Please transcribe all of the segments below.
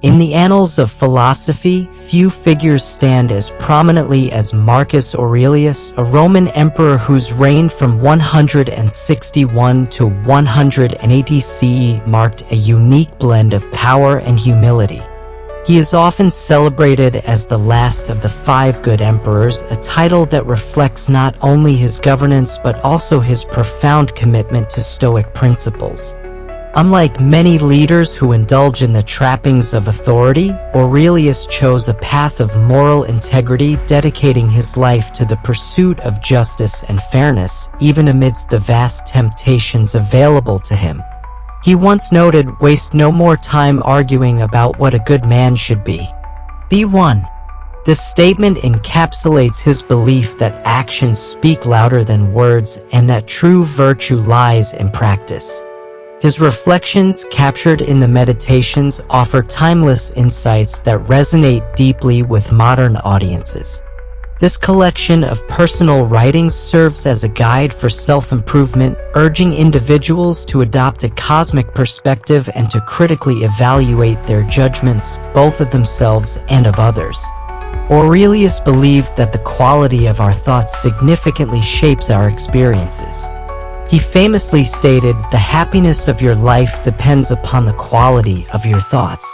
In the annals of philosophy, few figures stand as prominently as Marcus Aurelius, a Roman emperor whose reign from 161 to 180 CE marked a unique blend of power and humility. He is often celebrated as the last of the five good emperors, a title that reflects not only his governance but also his profound commitment to Stoic principles. Unlike many leaders who indulge in the trappings of authority, Aurelius chose a path of moral integrity, dedicating his life to the pursuit of justice and fairness, even amidst the vast temptations available to him. He once noted, "Waste no more time arguing about what a good man should be. Be one." This statement encapsulates his belief that actions speak louder than words and that true virtue lies in practice. His reflections, captured in the Meditations, offer timeless insights that resonate deeply with modern audiences. This collection of personal writings serves as a guide for self-improvement, urging individuals to adopt a cosmic perspective and to critically evaluate their judgments, both of themselves and of others. Aurelius believed that the quality of our thoughts significantly shapes our experiences. He famously stated, "The happiness of your life depends upon the quality of your thoughts."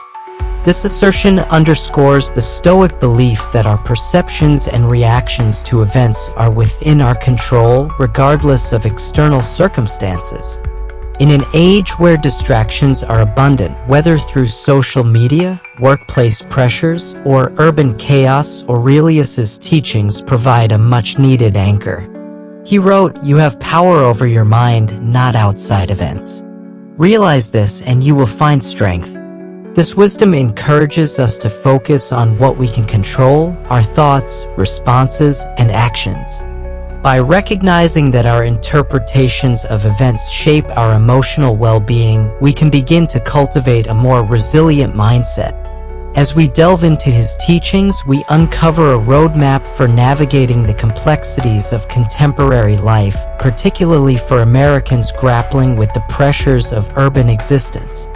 This assertion underscores the Stoic belief that our perceptions and reactions to events are within our control, regardless of external circumstances. In an age where distractions are abundant, whether through social media, workplace pressures, or urban chaos, Aurelius's teachings provide a much-needed anchor. He wrote, "You have power over your mind, not outside events. Realize this and you will find strength." This wisdom encourages us to focus on what we can control, our thoughts, responses, and actions. By recognizing that our interpretations of events shape our emotional well-being, we can begin to cultivate a more resilient mindset. As we delve into his teachings, we uncover a roadmap for navigating the complexities of contemporary life, particularly for Americans grappling with the pressures of urban existence.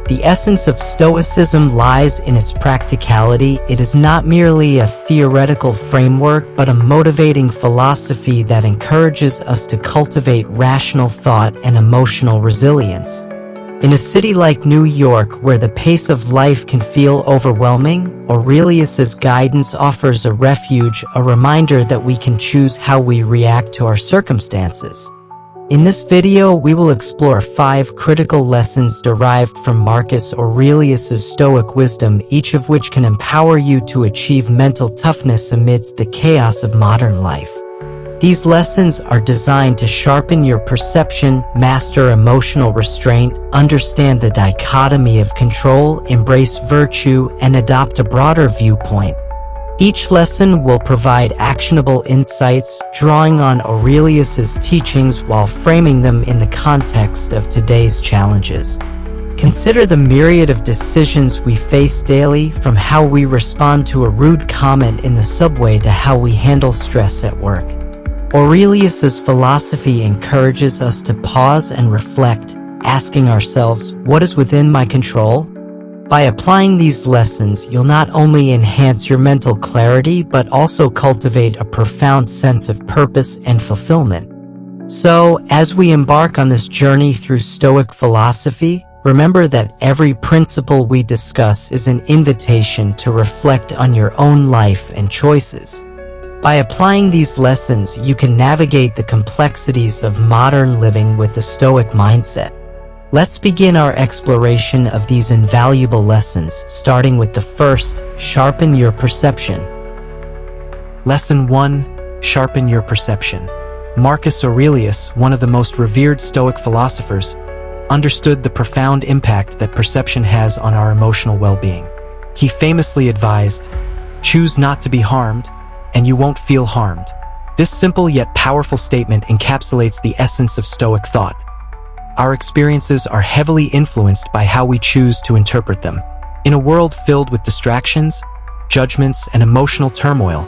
The essence of Stoicism lies in its practicality. It is not merely a theoretical framework, but a motivating philosophy that encourages us to cultivate rational thought and emotional resilience. In a city like New York, where the pace of life can feel overwhelming, Aurelius's guidance offers a refuge, a reminder that we can choose how we react to our circumstances. In this video, we will explore 5 critical lessons derived from Marcus Aurelius's Stoic wisdom, each of which can empower you to achieve mental toughness amidst the chaos of modern life. These lessons are designed to sharpen your perception, master emotional restraint, understand the dichotomy of control, embrace virtue, and adopt a broader viewpoint. Each lesson will provide actionable insights, drawing on Aurelius's teachings while framing them in the context of today's challenges. Consider the myriad of decisions we face daily, from how we respond to a rude comment in the subway to how we handle stress at work. Aurelius's philosophy encourages us to pause and reflect, asking ourselves, what is within my control? By applying these lessons, you'll not only enhance your mental clarity, but also cultivate a profound sense of purpose and fulfillment. So, as we embark on this journey through Stoic philosophy, remember that every principle we discuss is an invitation to reflect on your own life and choices. By applying these lessons, you can navigate the complexities of modern living with the Stoic mindset. Let's begin our exploration of these invaluable lessons, starting with the first, sharpen your perception. Lesson 1. Sharpen your perception. Marcus Aurelius, one of the most revered Stoic philosophers, understood the profound impact that perception has on our emotional well-being. He famously advised, "Choose not to be harmed, and you won't feel harmed." This simple yet powerful statement encapsulates the essence of Stoic thought. Our experiences are heavily influenced by how we choose to interpret them. In a world filled with distractions, judgments, and emotional turmoil,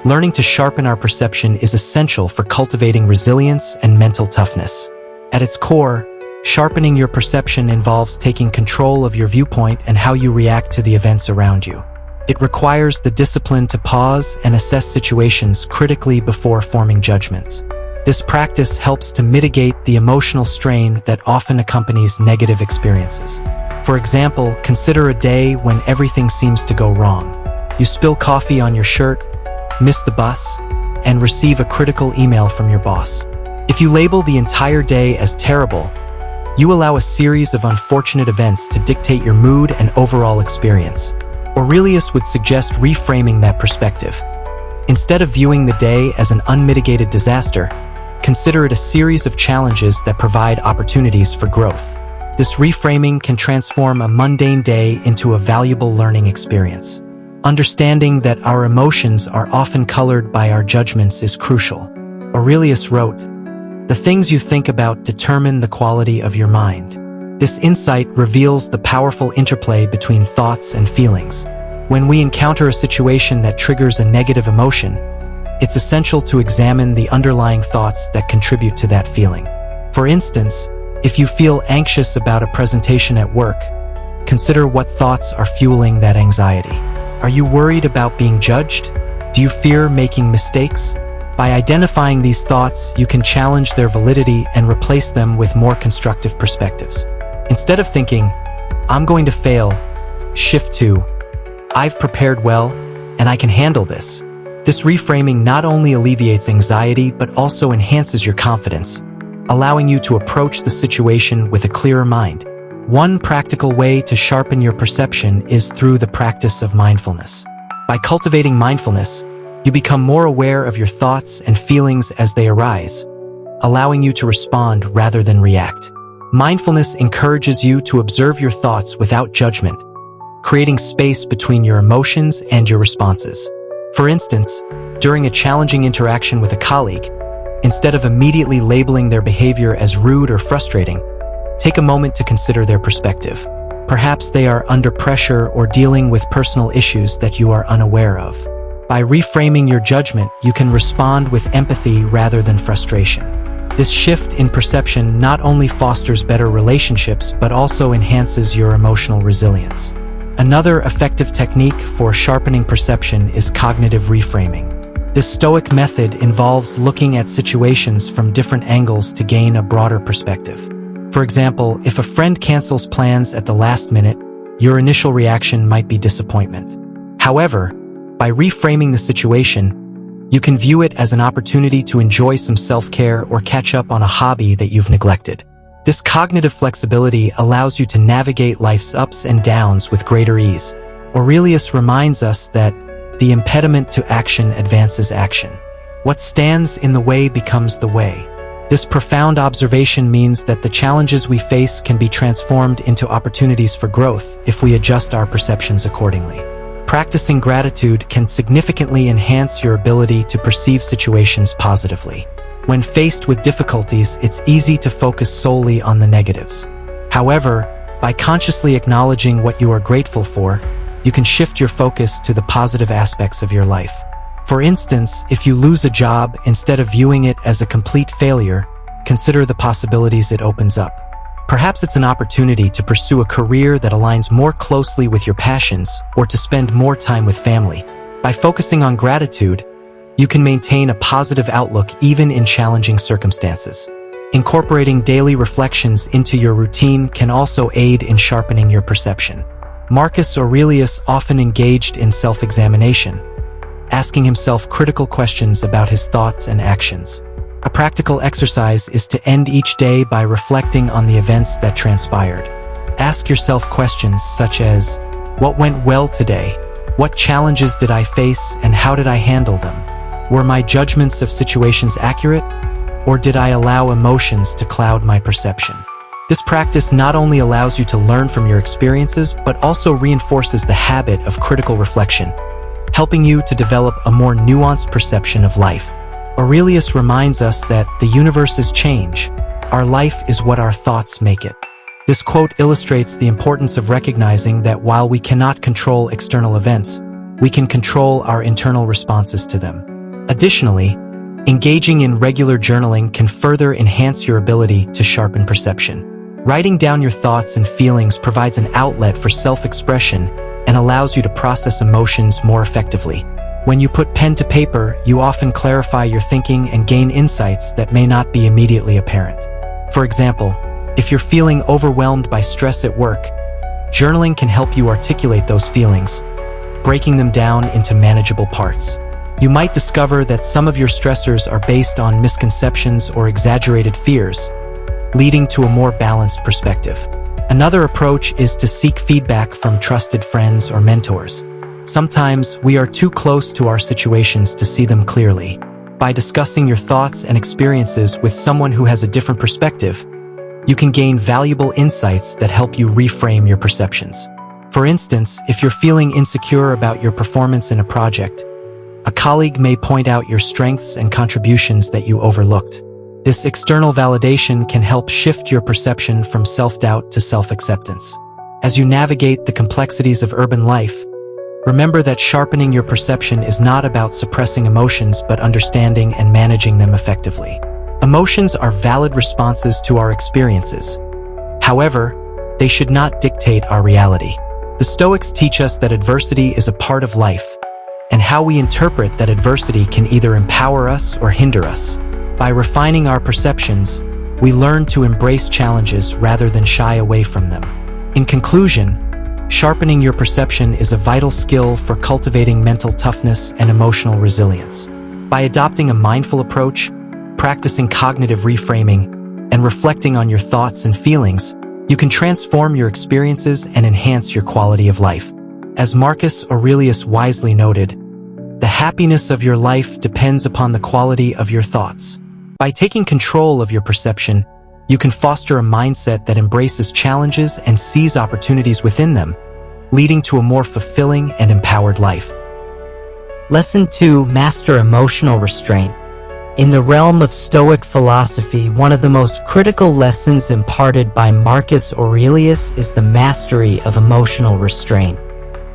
learning to sharpen our perception is essential for cultivating resilience and mental toughness. At its core, Sharpening your perception involves taking control of your viewpoint and how you react to the events around you. It requires the discipline to pause and assess situations critically before forming judgments. This practice helps to mitigate the emotional strain that often accompanies negative experiences. For example, consider a day when everything seems to go wrong. You spill coffee on your shirt, miss the bus, and receive a critical email from your boss. If you label the entire day as terrible, you allow a series of unfortunate events to dictate your mood and overall experience. Aurelius would suggest reframing that perspective. Instead of viewing the day as an unmitigated disaster, consider it a series of challenges that provide opportunities for growth. This reframing can transform a mundane day into a valuable learning experience. Understanding that our emotions are often colored by our judgments is crucial. Aurelius wrote, "The things you think about determine the quality of your mind." This insight reveals the powerful interplay between thoughts and feelings. When we encounter a situation that triggers a negative emotion, it's essential to examine the underlying thoughts that contribute to that feeling. For instance, if you feel anxious about a presentation at work, consider what thoughts are fueling that anxiety. Are you worried about being judged? Do you fear making mistakes? By identifying these thoughts, you can challenge their validity and replace them with more constructive perspectives. Instead of thinking, "I'm going to fail," shift to, "I've prepared well, and I can handle this." This reframing not only alleviates anxiety but also enhances your confidence, allowing you to approach the situation with a clearer mind. One practical way to sharpen your perception is through the practice of mindfulness. By cultivating mindfulness, you become more aware of your thoughts and feelings as they arise, allowing you to respond rather than react. Mindfulness encourages you to observe your thoughts without judgment, creating space between your emotions and your responses. For instance, during a challenging interaction with a colleague, instead of immediately labeling their behavior as rude or frustrating, take a moment to consider their perspective. Perhaps they are under pressure or dealing with personal issues that you are unaware of. By reframing your judgment, you can respond with empathy rather than frustration. This shift in perception not only fosters better relationships but also enhances your emotional resilience. Another effective technique for sharpening perception is cognitive reframing. This Stoic method involves looking at situations from different angles to gain a broader perspective. For example, if a friend cancels plans at the last minute, your initial reaction might be disappointment. However, by reframing the situation, you can view it as an opportunity to enjoy some self-care or catch up on a hobby that you've neglected. This cognitive flexibility allows you to navigate life's ups and downs with greater ease. Aurelius reminds us that the impediment to action advances action. What stands in the way becomes the way. This profound observation means that the challenges we face can be transformed into opportunities for growth if we adjust our perceptions accordingly. Practicing gratitude can significantly enhance your ability to perceive situations positively. When faced with difficulties, it's easy to focus solely on the negatives. However, by consciously acknowledging what you are grateful for, you can shift your focus to the positive aspects of your life. For instance, if you lose a job, instead of viewing it as a complete failure, consider the possibilities it opens up. Perhaps it's an opportunity to pursue a career that aligns more closely with your passions or to spend more time with family. By focusing on gratitude, you can maintain a positive outlook even in challenging circumstances. Incorporating daily reflections into your routine can also aid in sharpening your perception. Marcus Aurelius often engaged in self-examination, asking himself critical questions about his thoughts and actions. A practical exercise is to end each day by reflecting on the events that transpired. Ask yourself questions such as, what went well today? What challenges did I face and how did I handle them? Were my judgments of situations accurate, or did I allow emotions to cloud my perception? This practice not only allows you to learn from your experiences, but also reinforces the habit of critical reflection, helping you to develop a more nuanced perception of life. Aurelius reminds us that the universe is change. Our life is what our thoughts make it. This quote illustrates the importance of recognizing that while we cannot control external events, we can control our internal responses to them. Additionally, engaging in regular journaling can further enhance your ability to sharpen perception. Writing down your thoughts and feelings provides an outlet for self-expression and allows you to process emotions more effectively. When you put pen to paper, you often clarify your thinking and gain insights that may not be immediately apparent. For example, if you're feeling overwhelmed by stress at work, journaling can help you articulate those feelings, breaking them down into manageable parts. You might discover that some of your stressors are based on misconceptions or exaggerated fears, leading to a more balanced perspective. Another approach is to seek feedback from trusted friends or mentors. Sometimes we are too close to our situations to see them clearly. By discussing your thoughts and experiences with someone who has a different perspective, you can gain valuable insights that help you reframe your perceptions. For instance, if you're feeling insecure about your performance in a project, a colleague may point out your strengths and contributions that you overlooked. This external validation can help shift your perception from self-doubt to self-acceptance. As you navigate the complexities of urban life, remember that sharpening your perception is not about suppressing emotions but understanding and managing them effectively. Emotions are valid responses to our experiences. However, they should not dictate our reality. The Stoics teach us that adversity is a part of life, and how we interpret that adversity can either empower us or hinder us. By refining our perceptions, we learn to embrace challenges rather than shy away from them. In conclusion, sharpening your perception is a vital skill for cultivating mental toughness and emotional resilience. By adopting a mindful approach, practicing cognitive reframing, and reflecting on your thoughts and feelings, you can transform your experiences and enhance your quality of life. As Marcus Aurelius wisely noted, the happiness of your life depends upon the quality of your thoughts. By taking control of your perception, you can foster a mindset that embraces challenges and sees opportunities within them, leading to a more fulfilling and empowered life. Lesson 2. Master emotional restraint. In the realm of Stoic philosophy, one of the most critical lessons imparted by Marcus Aurelius is the mastery of emotional restraint.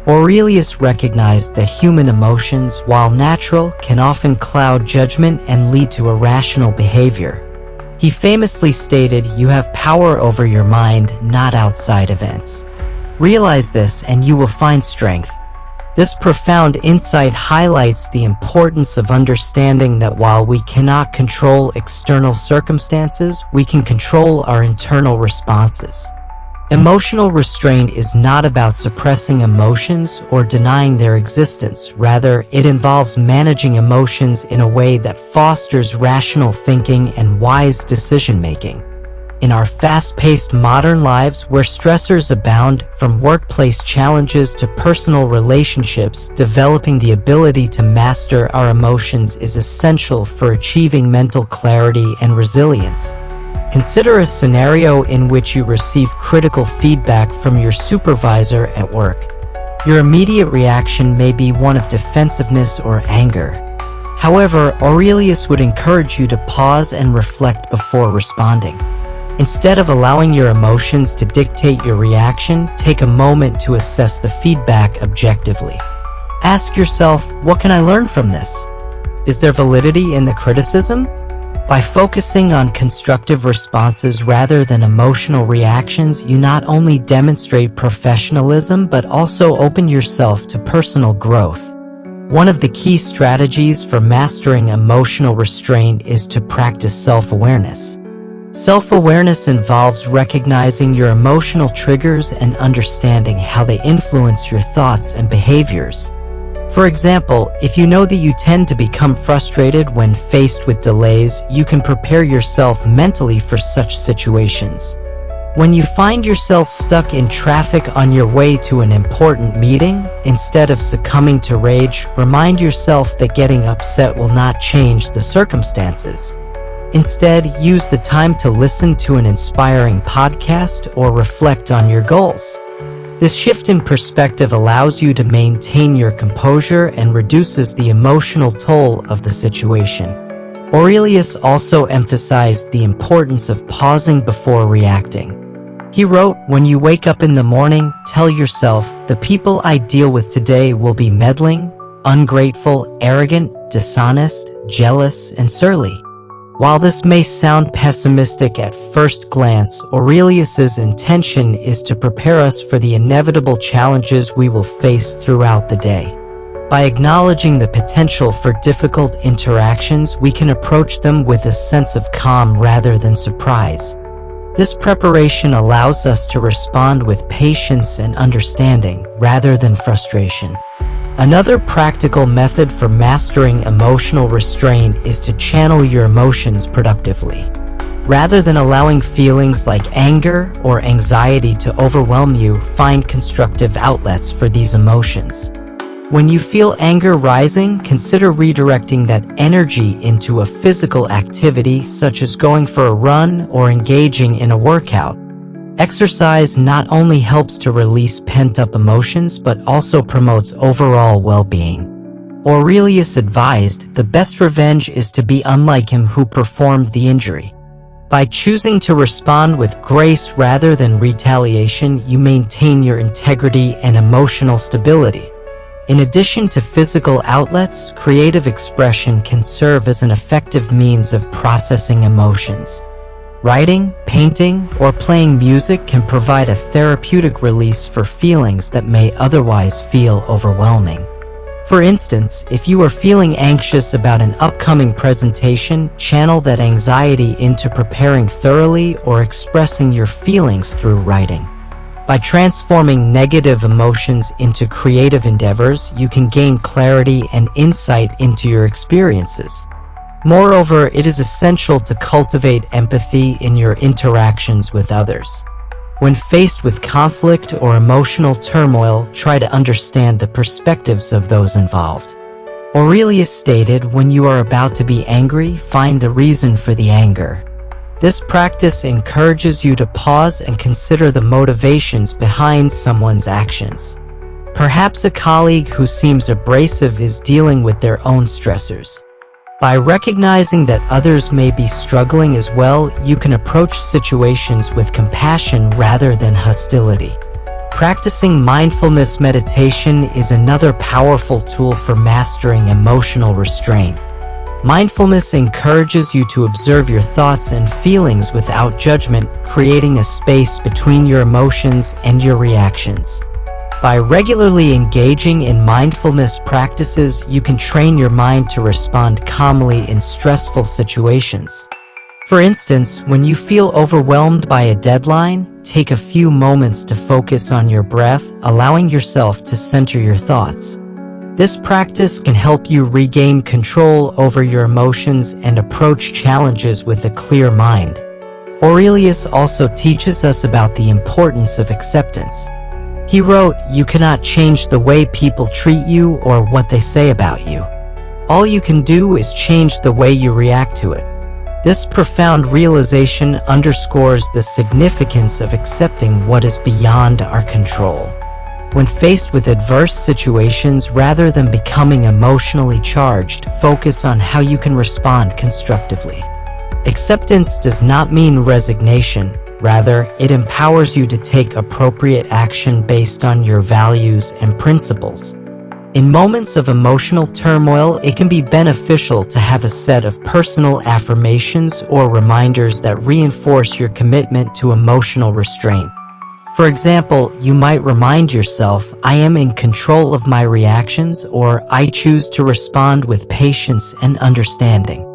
Aurelius recognized that human emotions, while natural, can often cloud judgment and lead to irrational behavior. He famously stated, "You have power over your mind, not outside events. Realize this and you will find strength." This profound insight highlights the importance of understanding that while we cannot control external circumstances, we can control our internal responses. Emotional restraint is not about suppressing emotions or denying their existence. Rather, it involves managing emotions in a way that fosters rational thinking and wise decision-making. In our fast-paced modern lives where stressors abound, from workplace challenges to personal relationships, developing the ability to master our emotions is essential for achieving mental clarity and resilience. Consider a scenario in which you receive critical feedback from your supervisor at work. Your immediate reaction may be one of defensiveness or anger. However, Aurelius would encourage you to pause and reflect before responding. Instead of allowing your emotions to dictate your reaction, take a moment to assess the feedback objectively. Ask yourself, what can I learn from this? Is there validity in the criticism? By focusing on constructive responses rather than emotional reactions, you not only demonstrate professionalism but also open yourself to personal growth. One of the key strategies for mastering emotional restraint is to practice self-awareness. Self-awareness involves recognizing your emotional triggers and understanding how they influence your thoughts and behaviors. For example, if you know that you tend to become frustrated when faced with delays, you can prepare yourself mentally for such situations. When you find yourself stuck in traffic on your way to an important meeting, instead of succumbing to rage, remind yourself that getting upset will not change the circumstances. Instead, use the time to listen to an inspiring podcast or reflect on your goals. This shift in perspective allows you to maintain your composure and reduces the emotional toll of the situation. Aurelius also emphasized the importance of pausing before reacting. He wrote, "When you wake up in the morning, tell yourself, the people I deal with today will be meddling, ungrateful, arrogant, dishonest, jealous, and surly. While this may sound pessimistic at first glance, Aurelius's intention is to prepare us for the inevitable challenges we will face throughout the day. By acknowledging the potential for difficult interactions, we can approach them with a sense of calm rather than surprise. This preparation allows us to respond with patience and understanding rather than frustration. Another practical method for mastering emotional restraint is to channel your emotions productively. Rather than allowing feelings like anger or anxiety to overwhelm you, find constructive outlets for these emotions. When you feel anger rising, consider redirecting that energy into a physical activity such as going for a run or engaging in a workout. Exercise not only helps to release pent-up emotions but also promotes overall well-being. Aurelius advised, "The best revenge is to be unlike him who performed the injury." By choosing to respond with grace rather than retaliation, you maintain your integrity and emotional stability. In addition to physical outlets, creative expression can serve as an effective means of processing emotions. Writing, painting, or playing music can provide a therapeutic release for feelings that may otherwise feel overwhelming. For instance, if you are feeling anxious about an upcoming presentation, channel that anxiety into preparing thoroughly or expressing your feelings through writing. By transforming negative emotions into creative endeavors, you can gain clarity and insight into your experiences. Moreover, it is essential to cultivate empathy in your interactions with others. When faced with conflict or emotional turmoil, try to understand the perspectives of those involved. Aurelius stated, "When you are about to be angry, find the reason for the anger." This practice encourages you to pause and consider the motivations behind someone's actions. Perhaps a colleague who seems abrasive is dealing with their own stressors. By recognizing that others may be struggling as well, you can approach situations with compassion rather than hostility. Practicing mindfulness meditation is another powerful tool for mastering emotional restraint. Mindfulness encourages you to observe your thoughts and feelings without judgment, creating a space between your emotions and your reactions. By regularly engaging in mindfulness practices, you can train your mind to respond calmly in stressful situations. For instance, when you feel overwhelmed by a deadline, take a few moments to focus on your breath, allowing yourself to center your thoughts. This practice can help you regain control over your emotions and approach challenges with a clear mind. Aurelius also teaches us about the importance of acceptance. He wrote, "You cannot change the way people treat you or what they say about you. All you can do is change the way you react to it." This profound realization underscores the significance of accepting what is beyond our control. When faced with adverse situations, rather than becoming emotionally charged, focus on how you can respond constructively. Acceptance does not mean resignation. Rather, it empowers you to take appropriate action based on your values and principles. In moments of emotional turmoil, it can be beneficial to have a set of personal affirmations or reminders that reinforce your commitment to emotional restraint. For example, you might remind yourself, "I am in control of my reactions," or "I choose to respond with patience and understanding."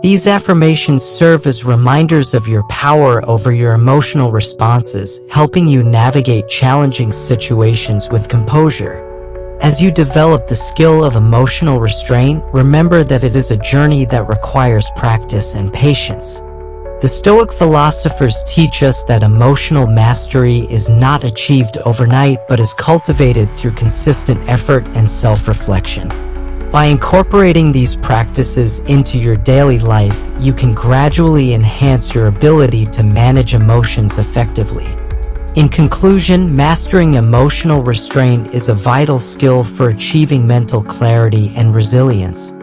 These affirmations serve as reminders of your power over your emotional responses, helping you navigate challenging situations with composure. As you develop the skill of emotional restraint, remember that it is a journey that requires practice and patience. The Stoic philosophers teach us that emotional mastery is not achieved overnight but is cultivated through consistent effort and self-reflection. By incorporating these practices into your daily life, you can gradually enhance your ability to manage emotions effectively. In conclusion, mastering emotional restraint is a vital skill for achieving mental clarity and resilience.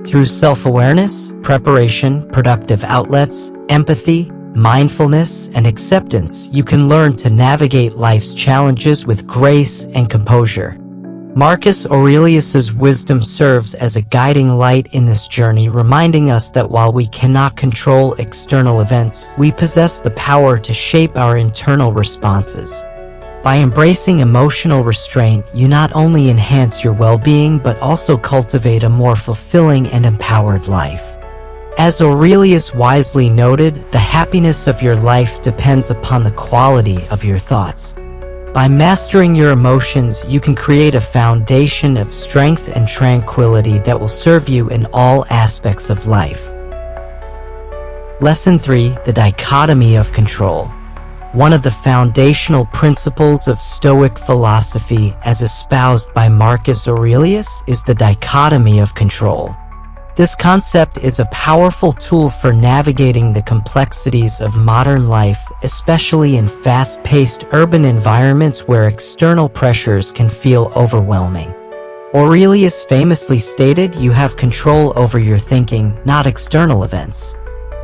Through self-awareness, preparation, productive outlets, empathy, mindfulness, and acceptance, you can learn to navigate life's challenges with grace and composure. Marcus Aurelius's wisdom serves as a guiding light in this journey, reminding us that while we cannot control external events, we possess the power to shape our internal responses. By embracing emotional restraint, you not only enhance your well-being but also cultivate a more fulfilling and empowered life. As Aurelius wisely noted, the happiness of your life depends upon the quality of your thoughts. By mastering your emotions, you can create a foundation of strength and tranquility that will serve you in all aspects of life. Lesson 3: The dichotomy of control. One of the foundational principles of Stoic philosophy, as espoused by Marcus Aurelius, is the dichotomy of control. This concept is a powerful tool for navigating the complexities of modern life, especially in fast-paced urban environments where external pressures can feel overwhelming. Aurelius famously stated, "You have control over your thinking, not external events."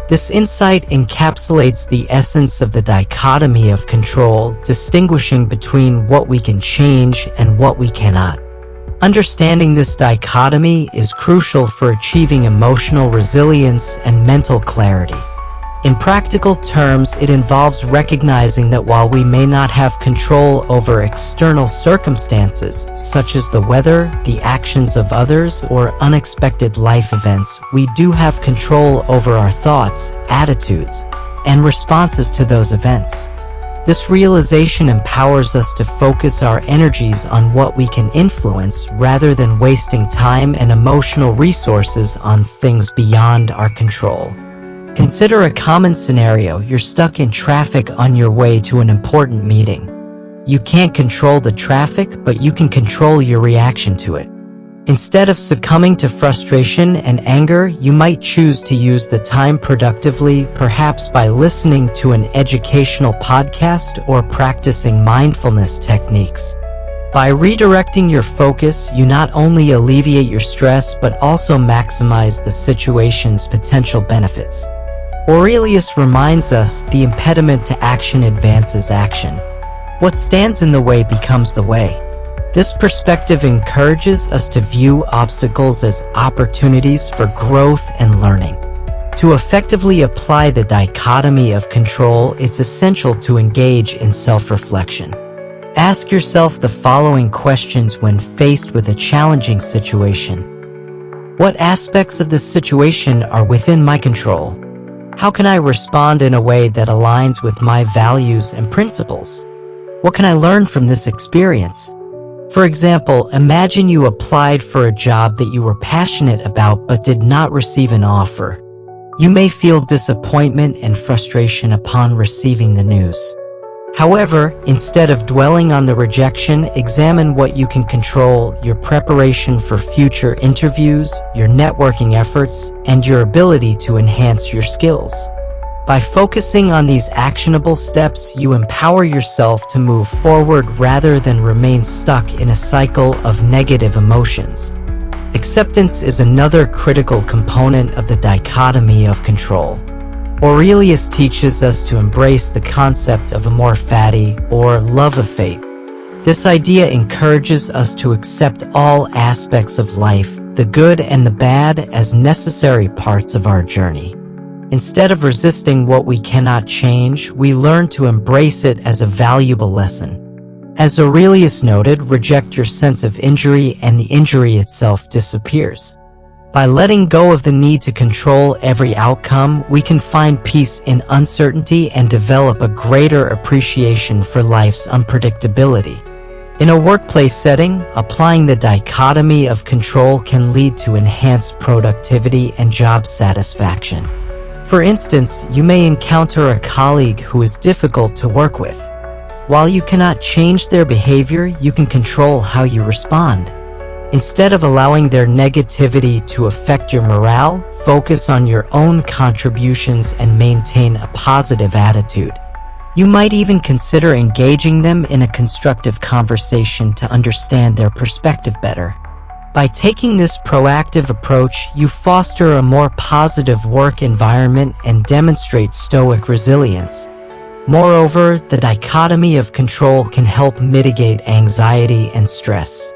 This insight encapsulates the essence of the dichotomy of control, distinguishing between what we can change and what we cannot. Understanding this dichotomy is crucial for achieving emotional resilience and mental clarity. In practical terms, it involves recognizing that while we may not have control over external circumstances, such as the weather, the actions of others, or unexpected life events, we do have control over our thoughts, attitudes, and responses to those events. This realization empowers us to focus our energies on what we can influence rather than wasting time and emotional resources on things beyond our control. Consider a common scenario: you're stuck in traffic on your way to an important meeting. You can't control the traffic, but you can control your reaction to it. Instead of succumbing to frustration and anger, you might choose to use the time productively, perhaps by listening to an educational podcast or practicing mindfulness techniques. By redirecting your focus, you not only alleviate your stress but also maximize the situation's potential benefits. Aurelius reminds us, the impediment to action advances action. What stands in the way becomes the way. This perspective encourages us to view obstacles as opportunities for growth and learning. To effectively apply the dichotomy of control, it's essential to engage in self-reflection. Ask yourself the following questions when faced with a challenging situation. What aspects of this situation are within my control? How can I respond in a way that aligns with my values and principles? What can I learn from this experience? For example, imagine you applied for a job that you were passionate about but did not receive an offer. You may feel disappointment and frustration upon receiving the news. However, instead of dwelling on the rejection, examine what you can control: your preparation for future interviews, your networking efforts, and your ability to enhance your skills. By focusing on these actionable steps, you empower yourself to move forward rather than remain stuck in a cycle of negative emotions. Acceptance is another critical component of the dichotomy of control. Aurelius teaches us to embrace the concept of amor fati, or love of fate. This idea encourages us to accept all aspects of life, the good and the bad, as necessary parts of our journey. Instead of resisting what we cannot change, we learn to embrace it as a valuable lesson. As Aurelius noted, reject your sense of injury and the injury itself disappears. By letting go of the need to control every outcome, we can find peace in uncertainty and develop a greater appreciation for life's unpredictability. In a workplace setting, applying the dichotomy of control can lead to enhanced productivity and job satisfaction. For instance, you may encounter a colleague who is difficult to work with. While you cannot change their behavior, you can control how you respond. Instead of allowing their negativity to affect your morale, focus on your own contributions and maintain a positive attitude. You might even consider engaging them in a constructive conversation to understand their perspective better. By taking this proactive approach, you foster a more positive work environment and demonstrate Stoic resilience. Moreover, the dichotomy of control can help mitigate anxiety and stress.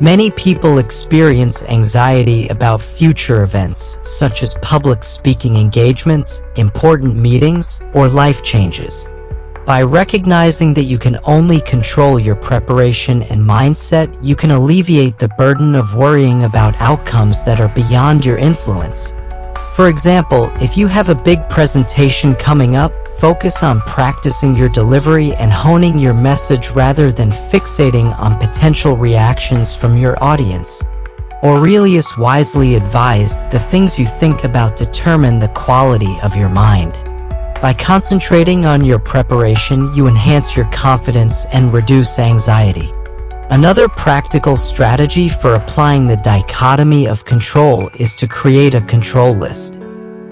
Many people experience anxiety about future events, such as public speaking engagements, important meetings, or life changes. By recognizing that you can only control your preparation and mindset, you can alleviate the burden of worrying about outcomes that are beyond your influence. For example, if you have a big presentation coming up, focus on practicing your delivery and honing your message rather than fixating on potential reactions from your audience. Aurelius wisely advised, the things you think about determine the quality of your mind. By concentrating on your preparation, you enhance your confidence and reduce anxiety. Another practical strategy for applying the dichotomy of control is to create a control list.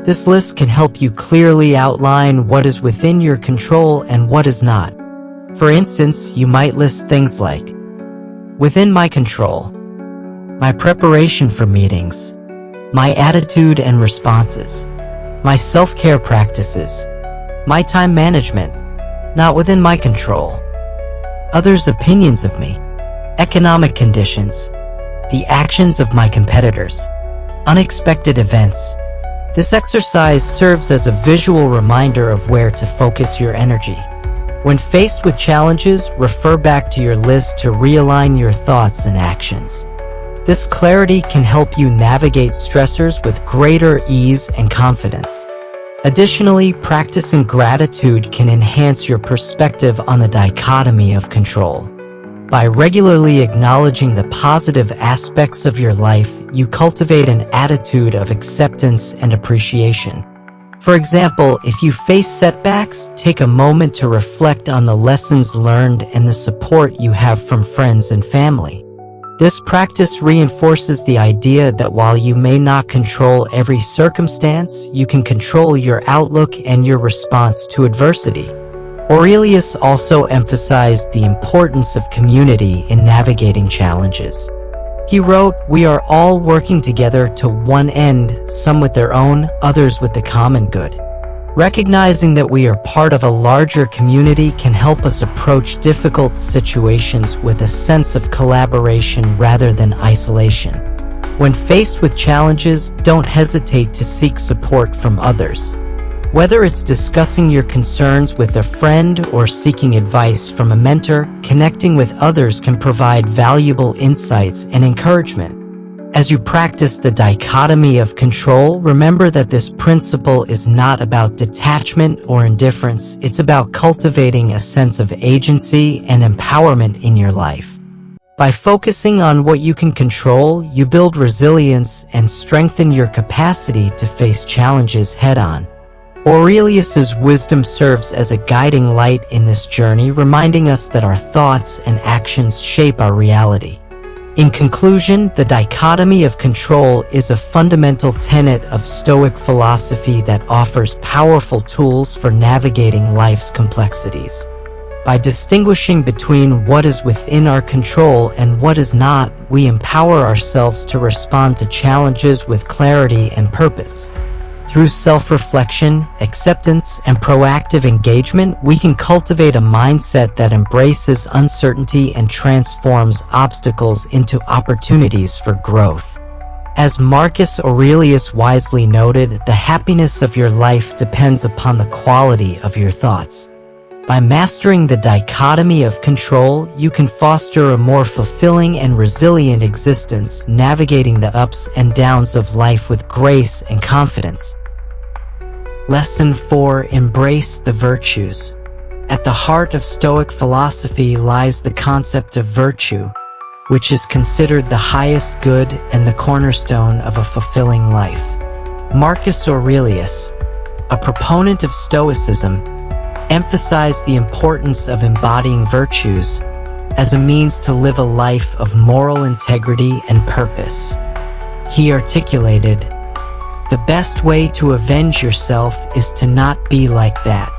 This list can help you clearly outline what is within your control and what is not. For instance, you might list things like, within my control, my preparation for meetings, my attitude and responses, my self-care practices, my time management, not within my control, others' opinions of me, economic conditions, the actions of my competitors, unexpected events. This exercise serves as a visual reminder of where to focus your energy. When faced with challenges, refer back to your list to realign your thoughts and actions. This clarity can help you navigate stressors with greater ease and confidence. Additionally, practicing gratitude can enhance your perspective on the dichotomy of control. By regularly acknowledging the positive aspects of your life, you cultivate an attitude of acceptance and appreciation. For example, if you face setbacks, take a moment to reflect on the lessons learned and the support you have from friends and family. This practice reinforces the idea that while you may not control every circumstance, you can control your outlook and your response to adversity. Aurelius also emphasized the importance of community in navigating challenges. He wrote, "We are all working together to one end, some with their own, others with the common good." Recognizing that we are part of a larger community can help us approach difficult situations with a sense of collaboration rather than isolation. When faced with challenges, don't hesitate to seek support from others. Whether it's discussing your concerns with a friend or seeking advice from a mentor, connecting with others can provide valuable insights and encouragement. As you practice the dichotomy of control, remember that this principle is not about detachment or indifference. It's about cultivating a sense of agency and empowerment in your life. By focusing on what you can control, you build resilience and strengthen your capacity to face challenges head-on. Aurelius's wisdom serves as a guiding light in this journey, reminding us that our thoughts and actions shape our reality. In conclusion, the dichotomy of control is a fundamental tenet of Stoic philosophy that offers powerful tools for navigating life's complexities. By distinguishing between what is within our control and what is not, we empower ourselves to respond to challenges with clarity and purpose. Through self-reflection, acceptance, and proactive engagement, we can cultivate a mindset that embraces uncertainty and transforms obstacles into opportunities for growth. As Marcus Aurelius wisely noted, the happiness of your life depends upon the quality of your thoughts. By mastering the dichotomy of control, you can foster a more fulfilling and resilient existence, navigating the ups and downs of life with grace and confidence. Lesson 4. Embrace the virtues. At the heart of Stoic philosophy lies the concept of virtue, which is considered the highest good and the cornerstone of a fulfilling life. Marcus Aurelius, a proponent of Stoicism, emphasized the importance of embodying virtues as a means to live a life of moral integrity and purpose. He articulated, "The best way to avenge yourself is to not be like that."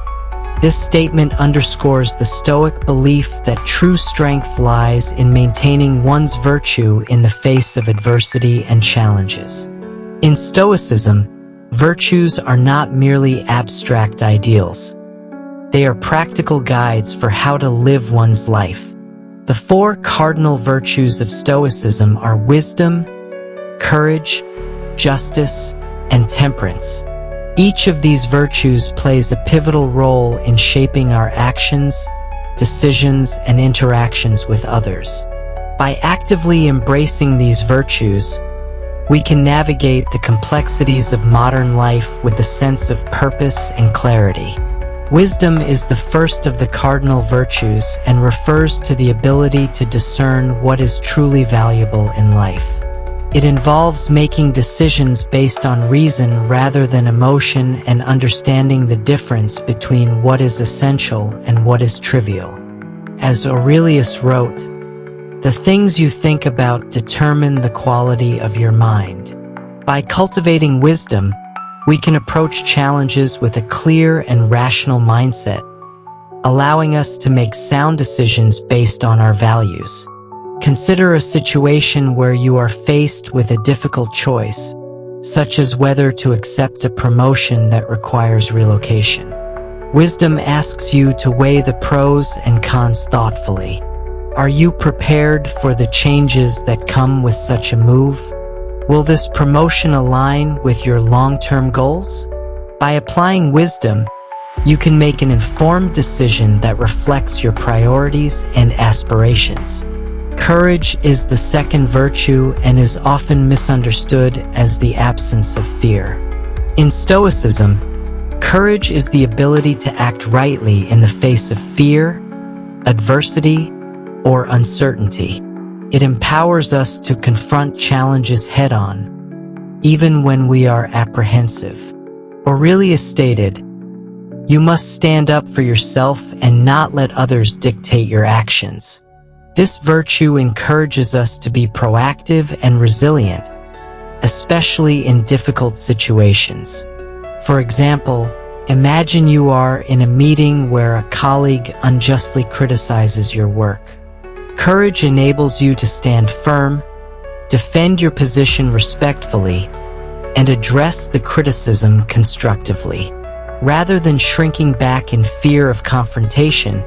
This statement underscores the Stoic belief that true strength lies in maintaining one's virtue in the face of adversity and challenges. In Stoicism, virtues are not merely abstract ideals. They are practical guides for how to live one's life. The four cardinal virtues of Stoicism are wisdom, courage, justice, and temperance. Each of these virtues plays a pivotal role in shaping our actions, decisions, and interactions with others. By actively embracing these virtues, we can navigate the complexities of modern life with a sense of purpose and clarity. Wisdom is the first of the cardinal virtues and refers to the ability to discern what is truly valuable in life. It involves making decisions based on reason rather than emotion and understanding the difference between what is essential and what is trivial. As Aurelius wrote, "The things you think about determine the quality of your mind." By cultivating wisdom, we can approach challenges with a clear and rational mindset, allowing us to make sound decisions based on our values. Consider a situation where you are faced with a difficult choice, such as whether to accept a promotion that requires relocation. Wisdom asks you to weigh the pros and cons thoughtfully. Are you prepared for the changes that come with such a move? Will this promotion align with your long-term goals? By applying wisdom, you can make an informed decision that reflects your priorities and aspirations. Courage is the second virtue and is often misunderstood as the absence of fear. In Stoicism, courage is the ability to act rightly in the face of fear, adversity, or uncertainty. It empowers us to confront challenges head-on, even when we are apprehensive. Aurelius stated, "You must stand up for yourself and not let others dictate your actions." This virtue encourages us to be proactive and resilient, especially in difficult situations. For example, imagine you are in a meeting where a colleague unjustly criticizes your work. Courage enables you to stand firm, defend your position respectfully, and address the criticism constructively. Rather than shrinking back in fear of confrontation,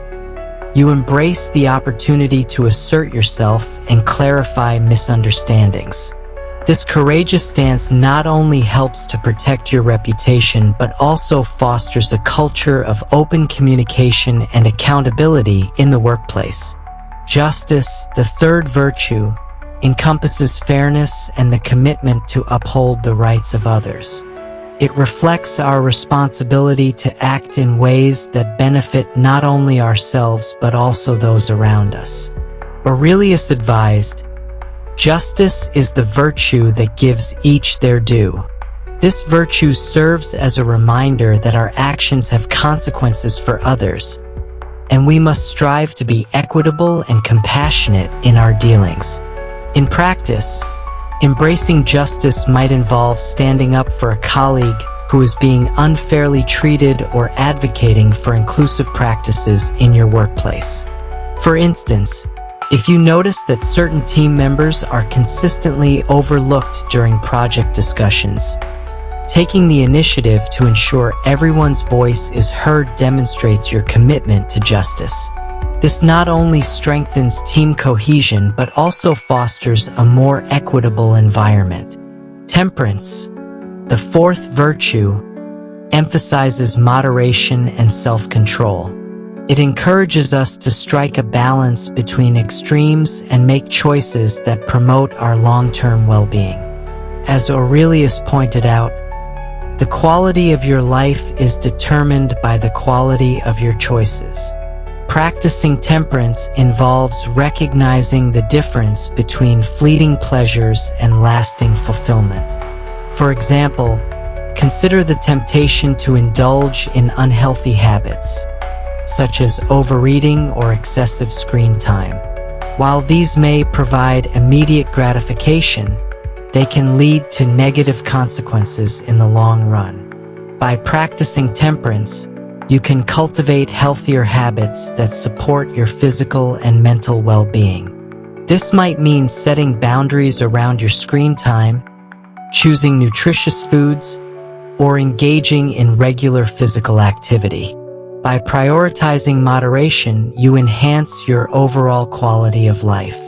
you embrace the opportunity to assert yourself and clarify misunderstandings. This courageous stance not only helps to protect your reputation but also fosters a culture of open communication and accountability in the workplace. Justice, the third virtue, encompasses fairness and the commitment to uphold the rights of others. It reflects our responsibility to act in ways that benefit not only ourselves but also those around us. Aurelius advised, "Justice is the virtue that gives each their due." This virtue serves as a reminder that our actions have consequences for others, and we must strive to be equitable and compassionate in our dealings. In practice, embracing justice might involve standing up for a colleague who is being unfairly treated or advocating for inclusive practices in your workplace. For instance, if you notice that certain team members are consistently overlooked during project discussions, taking the initiative to ensure everyone's voice is heard demonstrates your commitment to justice. This not only strengthens team cohesion but also fosters a more equitable environment. Temperance, the fourth virtue, emphasizes moderation and self-control. It encourages us to strike a balance between extremes and make choices that promote our long-term well-being. As Aurelius pointed out, the quality of your life is determined by the quality of your choices. Practicing temperance involves recognizing the difference between fleeting pleasures and lasting fulfillment. For example, consider the temptation to indulge in unhealthy habits, such as overeating or excessive screen time. While these may provide immediate gratification, they can lead to negative consequences in the long run. By practicing temperance, you can cultivate healthier habits that support your physical and mental well-being. This might mean setting boundaries around your screen time, choosing nutritious foods, or engaging in regular physical activity. By prioritizing moderation, you enhance your overall quality of life.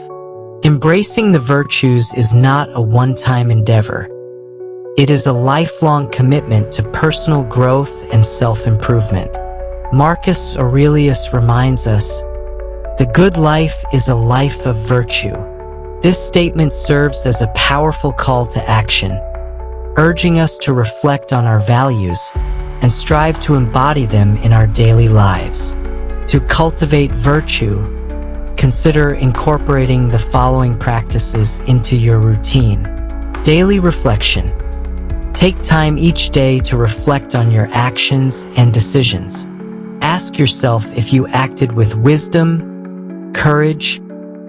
Embracing the virtues is not a one-time endeavor. It is a lifelong commitment to personal growth and self-improvement. Marcus Aurelius reminds us, "The good life is a life of virtue." This statement serves as a powerful call to action, urging us to reflect on our values and strive to embody them in our daily lives. To cultivate virtue, consider incorporating the following practices into your routine. Daily reflection. Take time each day to reflect on your actions and decisions. Ask yourself if you acted with wisdom, courage,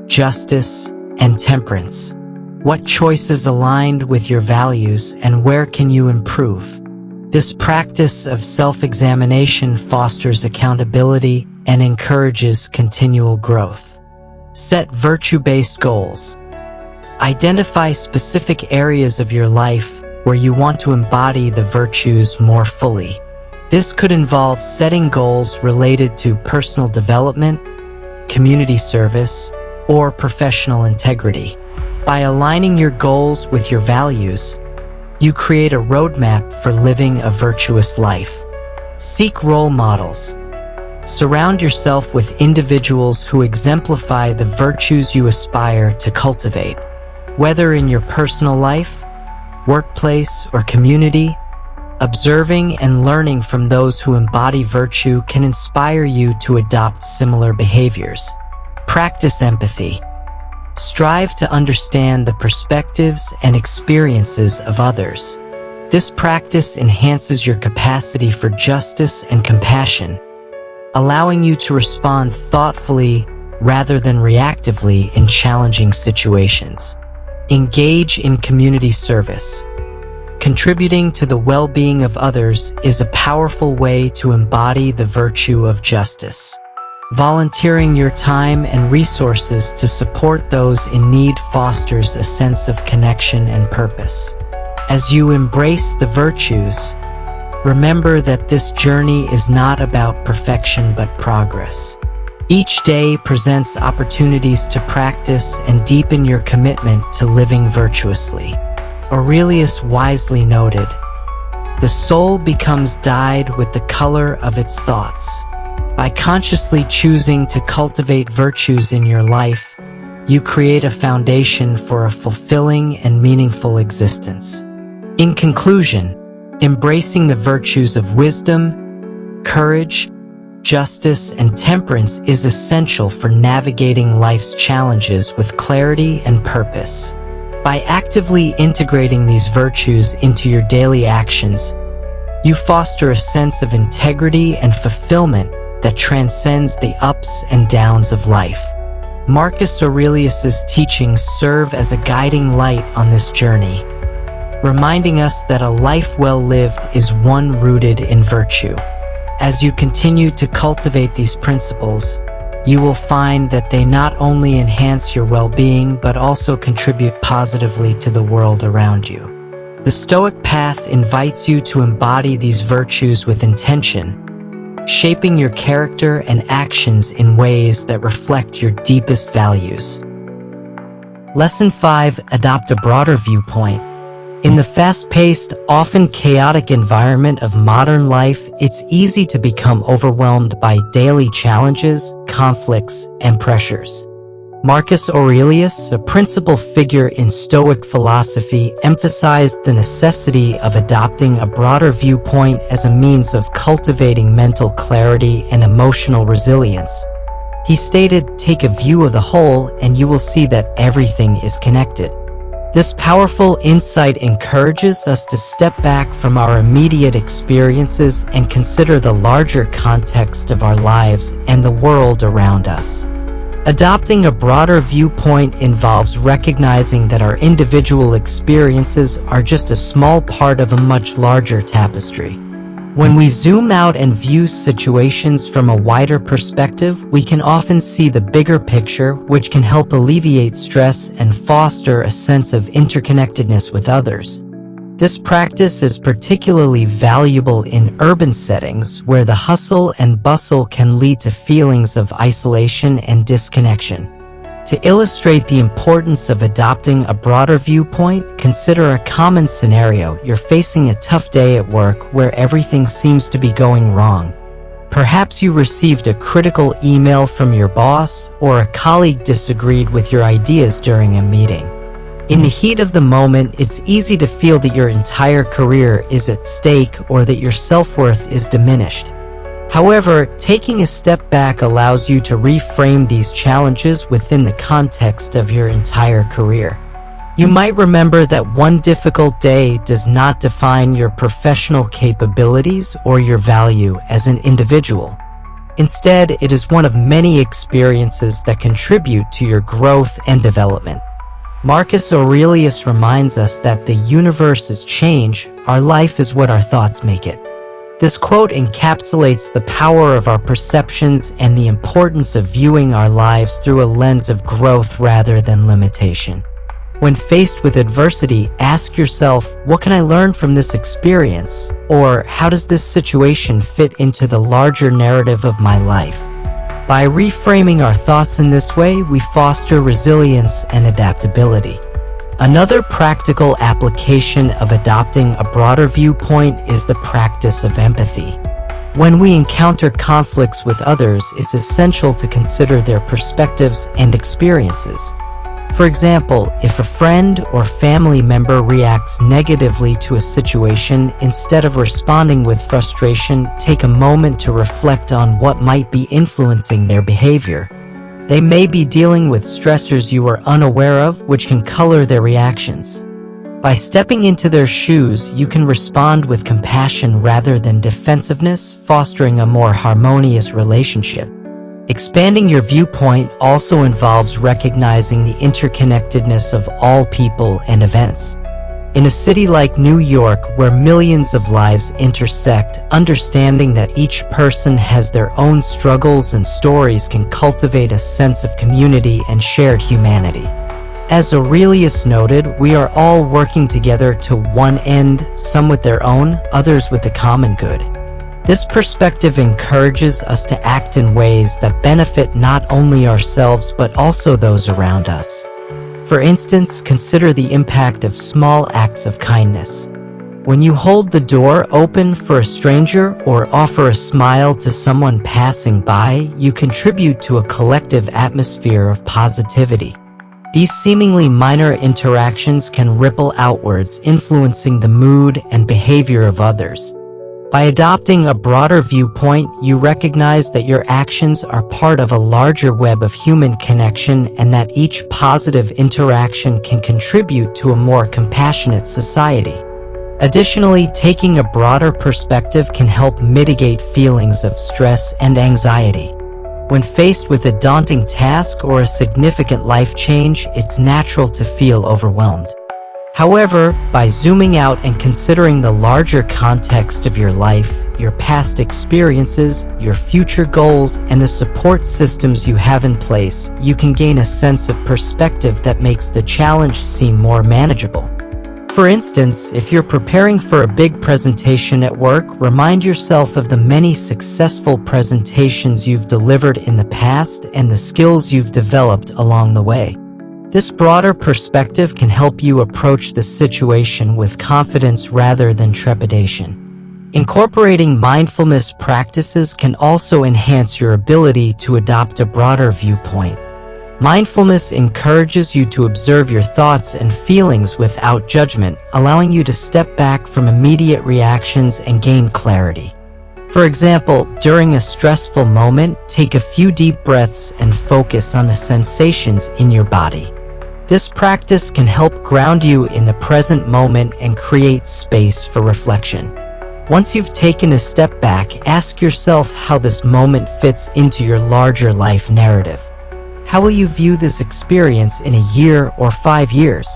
justice, and temperance. What choices aligned with your values and where can you improve? This practice of self-examination fosters accountability and encourages continual growth. Set virtue-based goals. Identify specific areas of your life where you want to embody the virtues more fully. This could involve setting goals related to personal development, community service, or professional integrity. By aligning your goals with your values, you create a roadmap for living a virtuous life. Seek role models. Surround yourself with individuals who exemplify the virtues you aspire to cultivate. Whether in your personal life, workplace, or community, observing and learning from those who embody virtue can inspire you to adopt similar behaviors. Practice empathy. Strive to understand the perspectives and experiences of others. This practice enhances your capacity for justice and compassion, allowing you to respond thoughtfully rather than reactively in challenging situations. Engage in community service. Contributing to the well-being of others is a powerful way to embody the virtue of justice. Volunteering your time and resources to support those in need fosters a sense of connection and purpose. As you embrace the virtues, remember that this journey is not about perfection but progress. Each day presents opportunities to practice and deepen your commitment to living virtuously. Aurelius wisely noted, "The soul becomes dyed with the color of its thoughts." By consciously choosing to cultivate virtues in your life, you create a foundation for a fulfilling and meaningful existence. In conclusion, embracing the virtues of wisdom, courage, justice, and temperance is essential for navigating life's challenges with clarity and purpose. By actively integrating these virtues into your daily actions, you foster a sense of integrity and fulfillment that transcends the ups and downs of life. Marcus Aurelius's teachings serve as a guiding light on this journey, reminding us that a life well lived is one rooted in virtue. As you continue to cultivate these principles, you will find that they not only enhance your well-being but also contribute positively to the world around you. The Stoic path invites you to embody these virtues with intention, shaping your character and actions in ways that reflect your deepest values. Lesson 5. Adopt a broader viewpoint. In the fast-paced, often chaotic environment of modern life, it's easy to become overwhelmed by daily challenges, conflicts, and pressures. Marcus Aurelius, a principal figure in Stoic philosophy, emphasized the necessity of adopting a broader viewpoint as a means of cultivating mental clarity and emotional resilience. He stated, "Take a view of the whole, and you will see that everything is connected." This powerful insight encourages us to step back from our immediate experiences and consider the larger context of our lives and the world around us. Adopting a broader viewpoint involves recognizing that our individual experiences are just a small part of a much larger tapestry. When we zoom out and view situations from a wider perspective, we can often see the bigger picture, which can help alleviate stress and foster a sense of interconnectedness with others. This practice is particularly valuable in urban settings where the hustle and bustle can lead to feelings of isolation and disconnection. To illustrate the importance of adopting a broader viewpoint, consider a common scenario. You're facing a tough day at work where everything seems to be going wrong. Perhaps you received a critical email from your boss, or a colleague disagreed with your ideas during a meeting. In the heat of the moment, it's easy to feel that your entire career is at stake or that your self-worth is diminished. However, taking a step back allows you to reframe these challenges within the context of your entire career. You might remember that one difficult day does not define your professional capabilities or your value as an individual. Instead, it is one of many experiences that contribute to your growth and development. Marcus Aurelius reminds us that the universe is change, our life is what our thoughts make it. This quote encapsulates the power of our perceptions and the importance of viewing our lives through a lens of growth rather than limitation. When faced with adversity, ask yourself, what can I learn from this experience? Or how does this situation fit into the larger narrative of my life? By reframing our thoughts in this way, we foster resilience and adaptability. Another practical application of adopting a broader viewpoint is the practice of empathy. When we encounter conflicts with others, it's essential to consider their perspectives and experiences. For example, if a friend or family member reacts negatively to a situation, instead of responding with frustration, take a moment to reflect on what might be influencing their behavior. They may be dealing with stressors you are unaware of, which can color their reactions. By stepping into their shoes, you can respond with compassion rather than defensiveness, fostering a more harmonious relationship. Expanding your viewpoint also involves recognizing the interconnectedness of all people and events. In a city like New York, where millions of lives intersect, understanding that each person has their own struggles and stories can cultivate a sense of community and shared humanity. As Aurelius noted, we are all working together to one end, some with their own, others with the common good. This perspective encourages us to act in ways that benefit not only ourselves but also those around us. For instance, consider the impact of small acts of kindness. When you hold the door open for a stranger or offer a smile to someone passing by, you contribute to a collective atmosphere of positivity. These seemingly minor interactions can ripple outwards, influencing the mood and behavior of others. By adopting a broader viewpoint, you recognize that your actions are part of a larger web of human connection and that each positive interaction can contribute to a more compassionate society. Additionally, taking a broader perspective can help mitigate feelings of stress and anxiety. When faced with a daunting task or a significant life change, it's natural to feel overwhelmed. However, by zooming out and considering the larger context of your life, your past experiences, your future goals, and the support systems you have in place, you can gain a sense of perspective that makes the challenge seem more manageable. For instance, if you're preparing for a big presentation at work, remind yourself of the many successful presentations you've delivered in the past and the skills you've developed along the way. This broader perspective can help you approach the situation with confidence rather than trepidation. Incorporating mindfulness practices can also enhance your ability to adopt a broader viewpoint. Mindfulness encourages you to observe your thoughts and feelings without judgment, allowing you to step back from immediate reactions and gain clarity. For example, during a stressful moment, take a few deep breaths and focus on the sensations in your body. This practice can help ground you in the present moment and create space for reflection. Once you've taken a step back, ask yourself how this moment fits into your larger life narrative. How will you view this experience in a year or 5 years?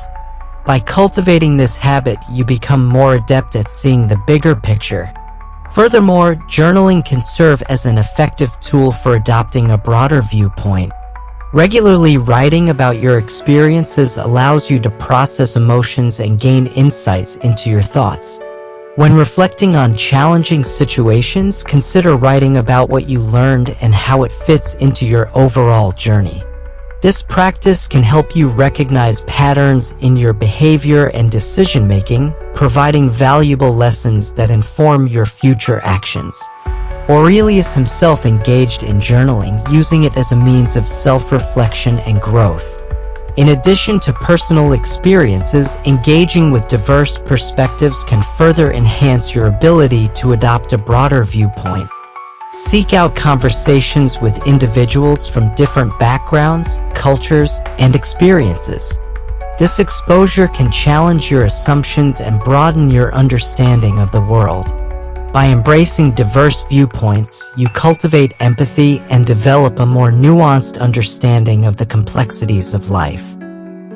By cultivating this habit, you become more adept at seeing the bigger picture. Furthermore, journaling can serve as an effective tool for adopting a broader viewpoint. Regularly writing about your experiences allows you to process emotions and gain insights into your thoughts. When reflecting on challenging situations, consider writing about what you learned and how it fits into your overall journey. This practice can help you recognize patterns in your behavior and decision-making, providing valuable lessons that inform your future actions. Aurelius himself engaged in journaling, using it as a means of self-reflection and growth. In addition to personal experiences, engaging with diverse perspectives can further enhance your ability to adopt a broader viewpoint. Seek out conversations with individuals from different backgrounds, cultures, and experiences. This exposure can challenge your assumptions and broaden your understanding of the world. By embracing diverse viewpoints, you cultivate empathy and develop a more nuanced understanding of the complexities of life.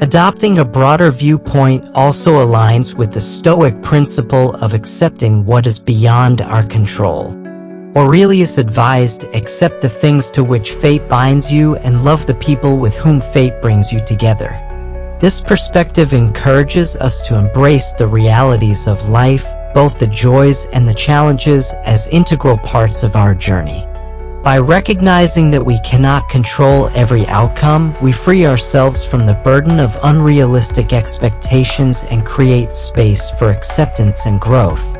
Adopting a broader viewpoint also aligns with the Stoic principle of accepting what is beyond our control. Aurelius advised, accept the things to which fate binds you and love the people with whom fate brings you together. This perspective encourages us to embrace the realities of life, both the joys and the challenges, as integral parts of our journey. By recognizing that we cannot control every outcome, we free ourselves from the burden of unrealistic expectations and create space for acceptance and growth.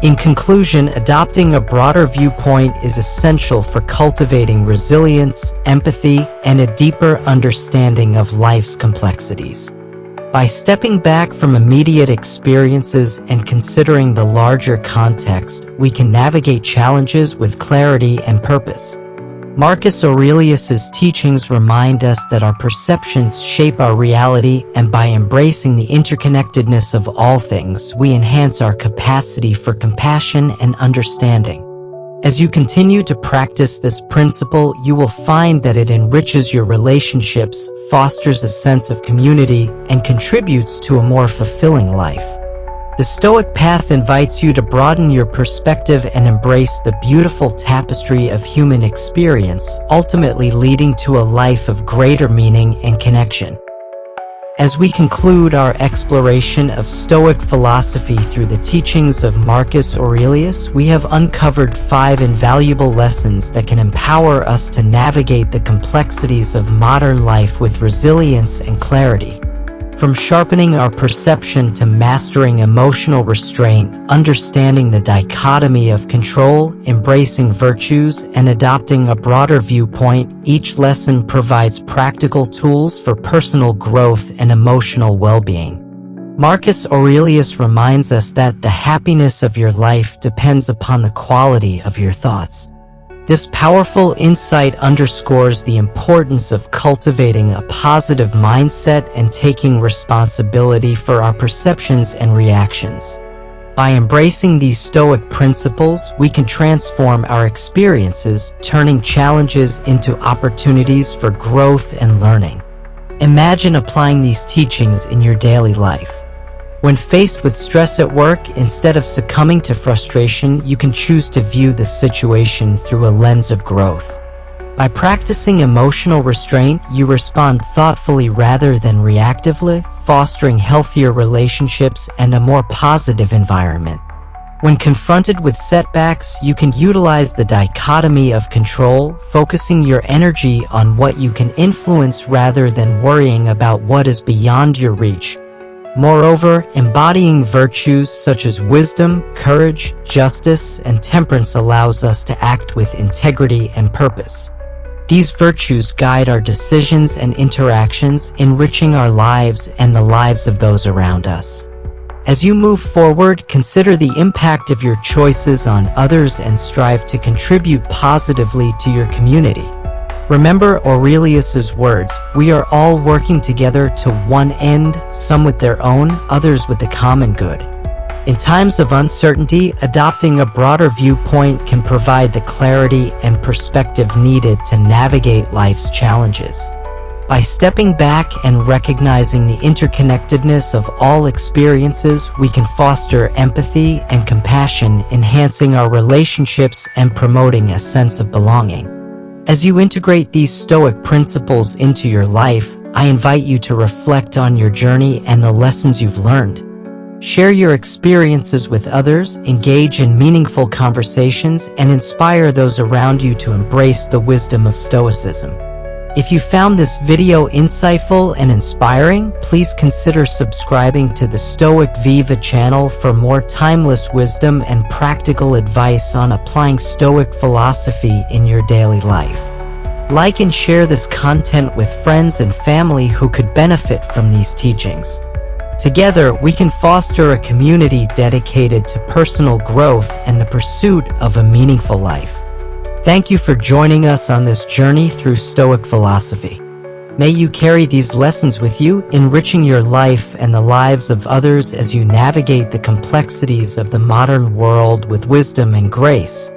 In conclusion, adopting a broader viewpoint is essential for cultivating resilience, empathy, and a deeper understanding of life's complexities. By stepping back from immediate experiences and considering the larger context, we can navigate challenges with clarity and purpose. Marcus Aurelius's teachings remind us that our perceptions shape our reality, and by embracing the interconnectedness of all things, we enhance our capacity for compassion and understanding. As you continue to practice this principle, you will find that it enriches your relationships, fosters a sense of community, and contributes to a more fulfilling life. The Stoic path invites you to broaden your perspective and embrace the beautiful tapestry of human experience, ultimately leading to a life of greater meaning and connection. As we conclude our exploration of Stoic philosophy through the teachings of Marcus Aurelius, we have uncovered 5 invaluable lessons that can empower us to navigate the complexities of modern life with resilience and clarity. From sharpening our perception to mastering emotional restraint, understanding the dichotomy of control, embracing virtues, and adopting a broader viewpoint, each lesson provides practical tools for personal growth and emotional well-being. Marcus Aurelius reminds us that the happiness of your life depends upon the quality of your thoughts. This powerful insight underscores the importance of cultivating a positive mindset and taking responsibility for our perceptions and reactions. By embracing these Stoic principles, we can transform our experiences, turning challenges into opportunities for growth and learning. Imagine applying these teachings in your daily life. When faced with stress at work, instead of succumbing to frustration, you can choose to view the situation through a lens of growth. By practicing emotional restraint, you respond thoughtfully rather than reactively, fostering healthier relationships and a more positive environment. When confronted with setbacks, you can utilize the dichotomy of control, focusing your energy on what you can influence rather than worrying about what is beyond your reach. Moreover, embodying virtues such as wisdom, courage, justice, and temperance allows us to act with integrity and purpose. These virtues guide our decisions and interactions, enriching our lives and the lives of those around us. As you move forward, consider the impact of your choices on others and strive to contribute positively to your community. Remember Aurelius's words, we are all working together to one end, some with their own, others with the common good. In times of uncertainty, adopting a broader viewpoint can provide the clarity and perspective needed to navigate life's challenges. By stepping back and recognizing the interconnectedness of all experiences, we can foster empathy and compassion, enhancing our relationships and promoting a sense of belonging. As you integrate these Stoic principles into your life, I invite you to reflect on your journey and the lessons you've learned. Share your experiences with others, engage in meaningful conversations, and inspire those around you to embrace the wisdom of Stoicism. If you found this video insightful and inspiring, please consider subscribing to the Stoic Viva channel for more timeless wisdom and practical advice on applying Stoic philosophy in your daily life. Like and share this content with friends and family who could benefit from these teachings. Together, we can foster a community dedicated to personal growth and the pursuit of a meaningful life. Thank you for joining us on this journey through Stoic philosophy. May you carry these lessons with you, enriching your life and the lives of others as you navigate the complexities of the modern world with wisdom and grace.